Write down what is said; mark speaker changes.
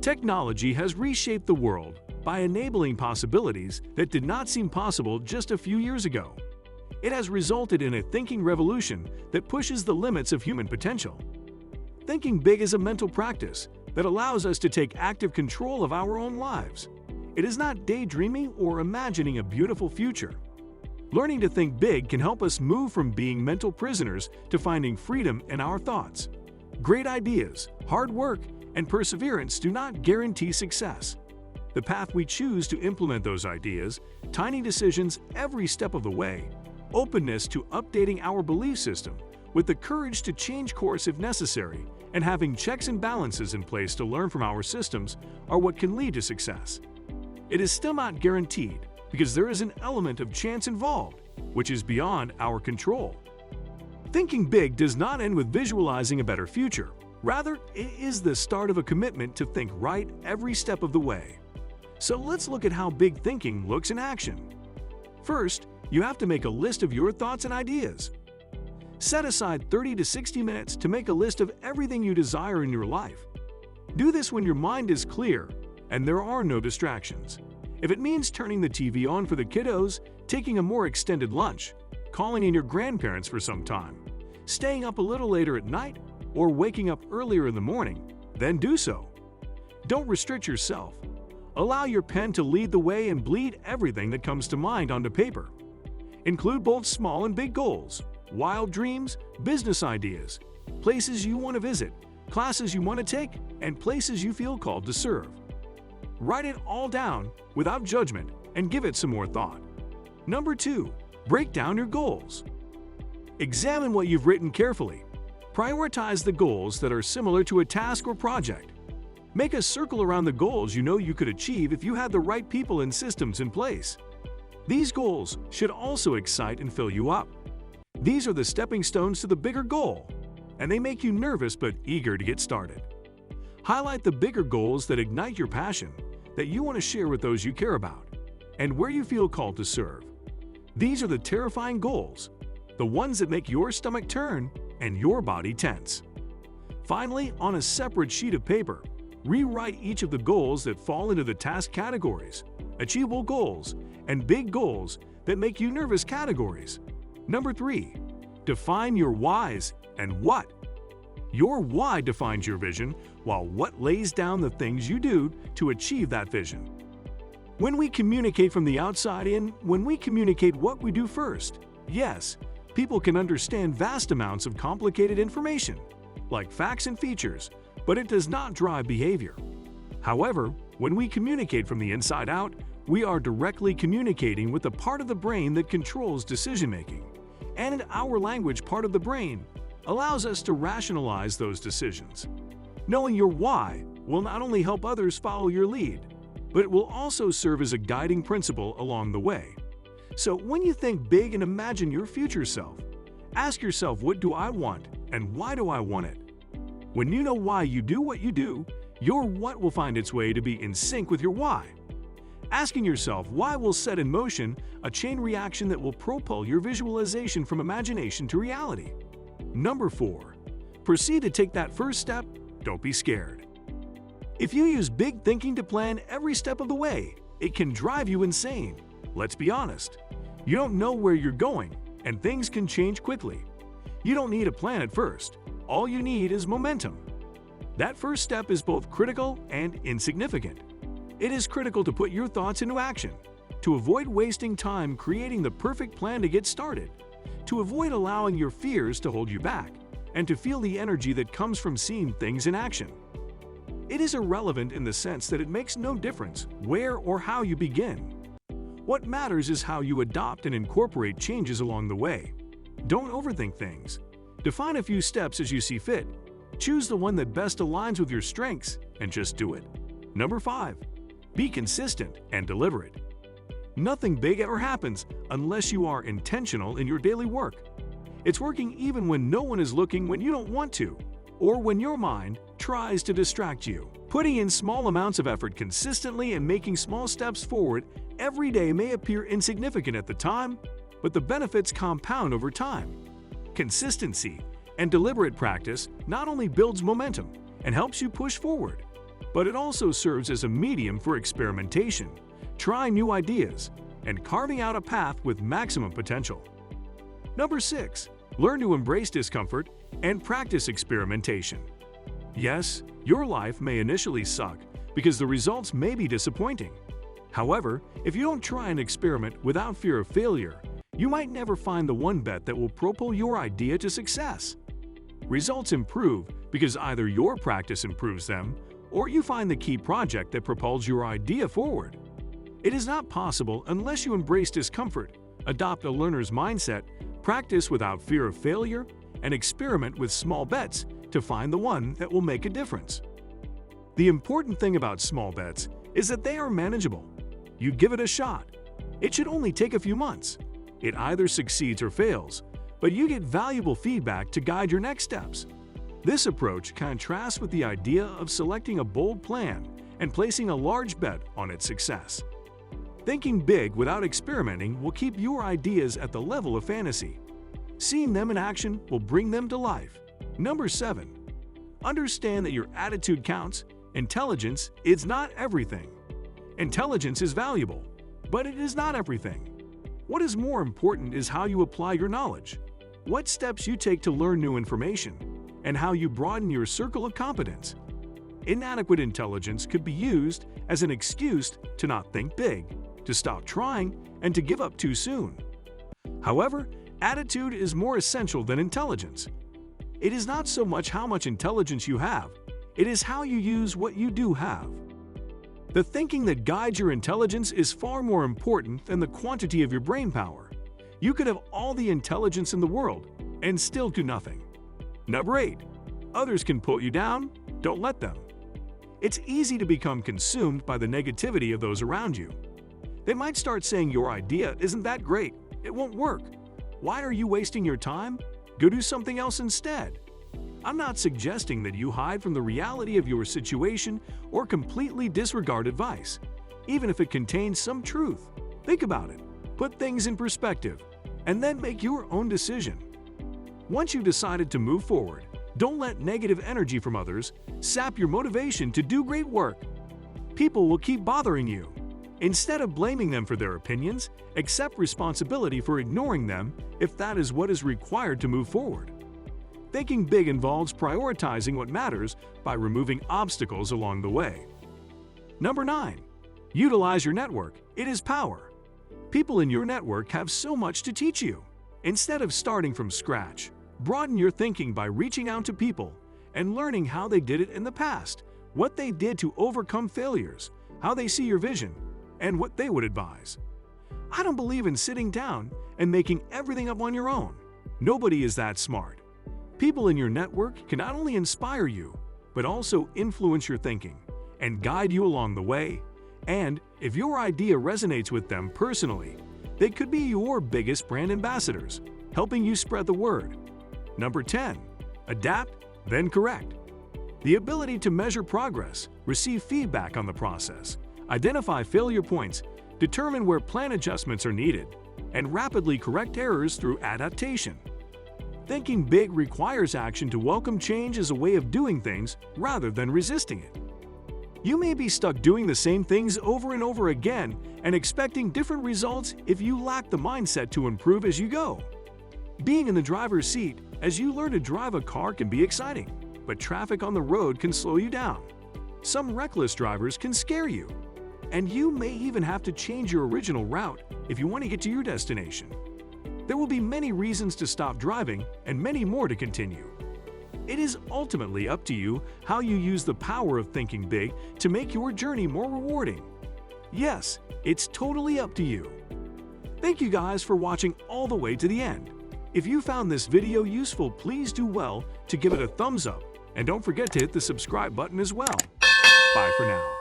Speaker 1: Technology has reshaped the world by enabling possibilities that did not seem possible just a few years ago. It has resulted in a thinking revolution that pushes the limits of human potential. Thinking big is a mental practice that allows us to take active control of our own lives. It is not daydreaming or imagining a beautiful future. Learning to think big can help us move from being mental prisoners to finding freedom in our thoughts. Great ideas, hard work, and perseverance do not guarantee success. The path we choose to implement those ideas, tiny decisions every step of the way, openness to updating our belief system, with the courage to change course if necessary, and having checks and balances in place to learn from our systems are what can lead to success. It is still not guaranteed because there is an element of chance involved, which is beyond our control. Thinking big does not end with visualizing a better future. Rather, it is the start of a commitment to think right every step of the way. So let's look at how big thinking looks in action. First, you have to make a list of your thoughts and ideas. Set aside 30 to 60 minutes to make a list of everything you desire in your life. Do this when your mind is clear and there are no distractions. If it means turning the TV on for the kiddos, taking a more extended lunch, calling in your grandparents for some time, staying up a little later at night, or waking up earlier in the morning, then do so. Don't restrict yourself. Allow your pen to lead the way and bleed everything that comes to mind onto paper. Include both small and big goals, wild dreams, business ideas, places you want to visit, classes you want to take, and places you feel called to serve. Write it all down without judgment and give it some more thought. Number 2, break down your goals. Examine what you've written carefully. Prioritize the goals that are similar to a task or project. Make a circle around the goals you know you could achieve if you had the right people and systems in place. These goals should also excite and fill you up. These are the stepping stones to the bigger goal, and they make you nervous but eager to get started. Highlight the bigger goals that ignite your passion, that you want to share with those you care about, and where you feel called to serve. These are the terrifying goals, the ones that make your stomach turn and your body tense. Finally, on a separate sheet of paper, rewrite each of the goals that fall into the task categories, achievable goals, and big goals that make you nervous categories. Number 3, define your whys and what. Your why defines your vision, while what lays down the things you do to achieve that vision. When we communicate from the outside in, when we communicate what we do first, yes, people can understand vast amounts of complicated information, like facts and features, but it does not drive behavior. However, when we communicate from the inside out, we are directly communicating with the part of the brain that controls decision-making, and our language part of the brain allows us to rationalize those decisions. Knowing your why will not only help others follow your lead, but it will also serve as a guiding principle along the way. So when you think big and imagine your future self, ask yourself, what do I want and why do I want it? When you know why you do what you do, your what will find its way to be in sync with your why. Asking yourself why will set in motion a chain reaction that will propel your visualization from imagination to reality. Number 4, proceed to take that first step. Don't be scared. If you use big thinking to plan every step of the way, it can drive you insane. Let's be honest. You don't know where you're going, and things can change quickly. You don't need a plan at first. All you need is momentum. That first step is both critical and insignificant. It is critical to put your thoughts into action, to avoid wasting time creating the perfect plan to get started, to avoid allowing your fears to hold you back, and to feel the energy that comes from seeing things in action. It is irrelevant in the sense that it makes no difference where or how you begin. What matters is how you adopt and incorporate changes along the way. Don't overthink things. Define a few steps as you see fit. Choose the one that best aligns with your strengths and just do it. Number 5, be consistent and deliberate. Nothing big ever happens unless you are intentional in your daily work. It's working even when no one is looking, when you don't want to, or when your mind tries to distract you. Putting in small amounts of effort consistently and making small steps forward every day may appear insignificant at the time, but the benefits compound over time. Consistency and deliberate practice not only builds momentum and helps you push forward, but it also serves as a medium for experimentation, trying new ideas, and carving out a path with maximum potential. Number 6. Learn to embrace discomfort and practice experimentation. Yes, your life may initially suck because the results may be disappointing. However, if you don't try an experiment without fear of failure, you might never find the one bet that will propel your idea to success. Results improve because either your practice improves them or you find the key project that propels your idea forward. It is not possible unless you embrace discomfort, adopt a learner's mindset, practice without fear of failure, and experiment with small bets to find the one that will make a difference. The important thing about small bets is that they are manageable. You give it a shot. It should only take a few months. It either succeeds or fails, but you get valuable feedback to guide your next steps. This approach contrasts with the idea of selecting a bold plan and placing a large bet on its success. Thinking big without experimenting will keep your ideas at the level of fantasy. Seeing them in action will bring them to life. Number 7. Understand that your attitude counts. Intelligence is not everything. Intelligence is valuable, but it is not everything. What is more important is how you apply your knowledge, what steps you take to learn new information, and how you broaden your circle of competence. Inadequate intelligence could be used as an excuse to not think big, to stop trying, and to give up too soon. However, attitude is more essential than intelligence. It is not so much how much intelligence you have, it is how you use what you do have. The thinking that guides your intelligence is far more important than the quantity of your brain power. You could have all the intelligence in the world and still do nothing. Number 8. Others can put you down, don't let them. It's easy to become consumed by the negativity of those around you. They might start saying your idea isn't that great, it won't work. Why are you wasting your time? Go do something else instead. I'm not suggesting that you hide from the reality of your situation or completely disregard advice, even if it contains some truth. Think about it, put things in perspective, and then make your own decision. Once you've decided to move forward, don't let negative energy from others sap your motivation to do great work. People will keep bothering you. Instead of blaming them for their opinions, accept responsibility for ignoring them if that is what is required to move forward. Thinking big involves prioritizing what matters by removing obstacles along the way. Number 9. Utilize your network. It is power. People in your network have so much to teach you. Instead of starting from scratch, broaden your thinking by reaching out to people and learning how they did it in the past, what they did to overcome failures, how they see your vision, and what they would advise. I don't believe in sitting down and making everything up on your own. Nobody is that smart. People in your network can not only inspire you, but also influence your thinking and guide you along the way. And if your idea resonates with them personally, they could be your biggest brand ambassadors, helping you spread the word. Number 10. Adapt, then correct. The ability to measure progress, receive feedback on the process, identify failure points, determine where plan adjustments are needed, and rapidly correct errors through adaptation. Thinking big requires action to welcome change as a way of doing things rather than resisting it. You may be stuck doing the same things over and over again and expecting different results if you lack the mindset to improve as you go. Being in the driver's seat as you learn to drive a car can be exciting, but traffic on the road can slow you down. Some reckless drivers can scare you, and you may even have to change your original route if you want to get to your destination. There will be many reasons to stop driving and many more to continue. It is ultimately up to you how you use the power of thinking big to make your journey more rewarding. Yes, it's totally up to you. Thank you guys for watching all the way to the end. If you found this video useful, please do well to give it a thumbs up and don't forget to hit the subscribe button as well. Bye for now.